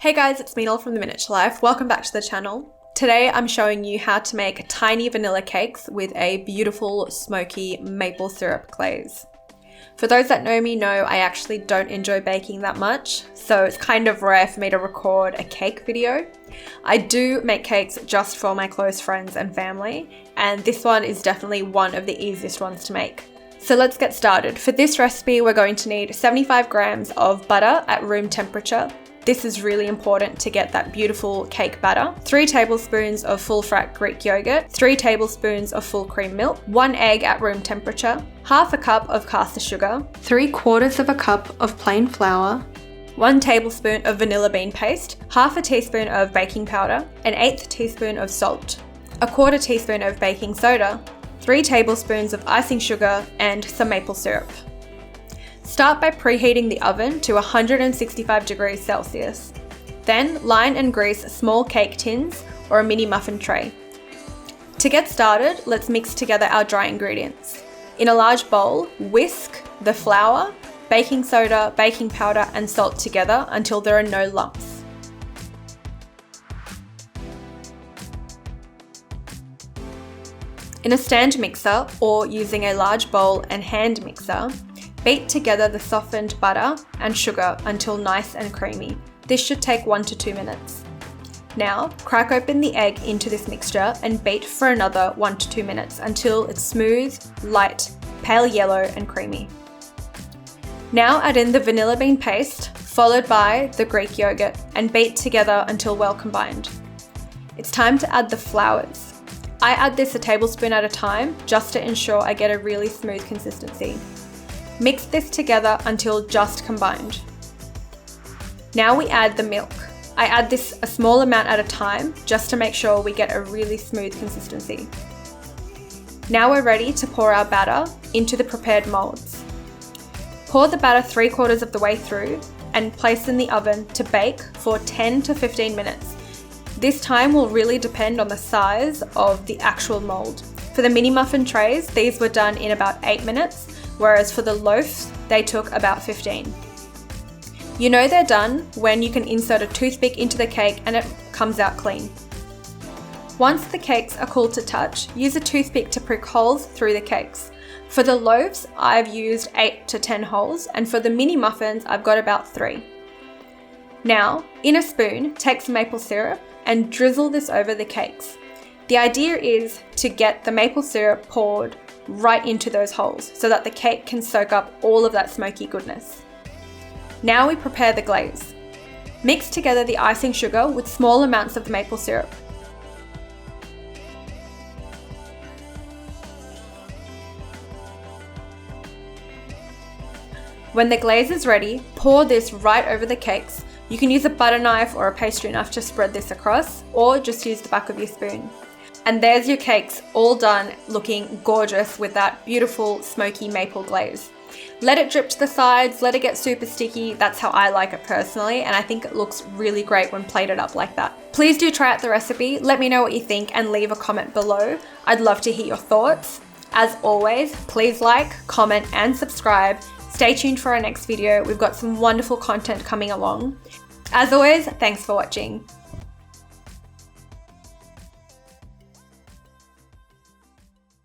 Hey guys, it's Meenal from The Miniature Life. Welcome back to the channel. Today I'm showing you how to make tiny vanilla cakes with a beautiful smoky maple syrup glaze. For those that know me know I actually don't enjoy baking that much, so it's kind of rare for me to record a cake video. I do make cakes just for my close friends and family, and this one is definitely one of the easiest ones to make. So let's get started. For this recipe, we're going to need 75 grams of butter at room temperature. This is really important to get that beautiful cake batter. 3 tablespoons of full fat Greek yogurt, 3 tablespoons of full cream milk, 1 egg at room temperature, half a cup of caster sugar, 3/4 of a cup of plain flour, 1 tablespoon of vanilla bean paste, half a teaspoon of baking powder, an 1/8 teaspoon of salt, a 1/4 teaspoon of baking soda, 3 tablespoons of icing sugar, and some maple syrup. Start by preheating the oven to 165 degrees Celsius. Then line and grease small cake tins or a mini muffin tray. To get started, let's mix together our dry ingredients. In a large bowl, whisk the flour, baking soda, baking powder, and salt together until there are no lumps. In a stand mixer or using a large bowl and hand mixer, beat together the softened butter and sugar until nice and creamy. This should take 1 to 2 minutes. Now, crack open the egg into this mixture and beat for another 1 to 2 minutes until it's smooth, light, pale yellow and creamy. Now add in the vanilla bean paste, followed by the Greek yogurt, and beat together until well combined. It's time to add the flours. I add this a tablespoon at a time just to ensure I get a really smooth consistency. Mix this together until just combined. Now we add the milk. I add this a small amount at a time just to make sure we get a really smooth consistency. Now we're ready to pour our batter into the prepared molds. Pour the batter 3/4 of the way through and place in the oven to bake for 10 to 15 minutes. This time will really depend on the size of the actual mold. For the mini muffin trays, these were done in about 8 minutes, whereas for the loaves, they took about 15. You know they're done when you can insert a toothpick into the cake and it comes out clean. Once the cakes are cool to touch, use a toothpick to prick holes through the cakes. For the loaves, I've used 8 to 10 holes, and for the mini muffins, I've got about 3. Now, in a spoon, take some maple syrup and drizzle this over the cakes. The idea is to get the maple syrup poured right into those holes so that the cake can soak up all of that smoky goodness. Now we prepare the glaze. Mix together the icing sugar with small amounts of the maple syrup. When the glaze is ready, pour this right over the cakes. You can use a butter knife or a pastry knife to spread this across, or just use the back of your spoon. And there's your cakes all done, looking gorgeous with that beautiful smoky maple glaze. Let it drip to the sides, let it get super sticky. That's how I like it personally, and I think it looks really great when plated up like that. Please do try out the recipe. Let me know what you think and leave a comment below. I'd love to hear your thoughts. As always, please like, comment, and subscribe. Stay tuned for our next video. We've got some wonderful content coming along. As always, thanks for watching.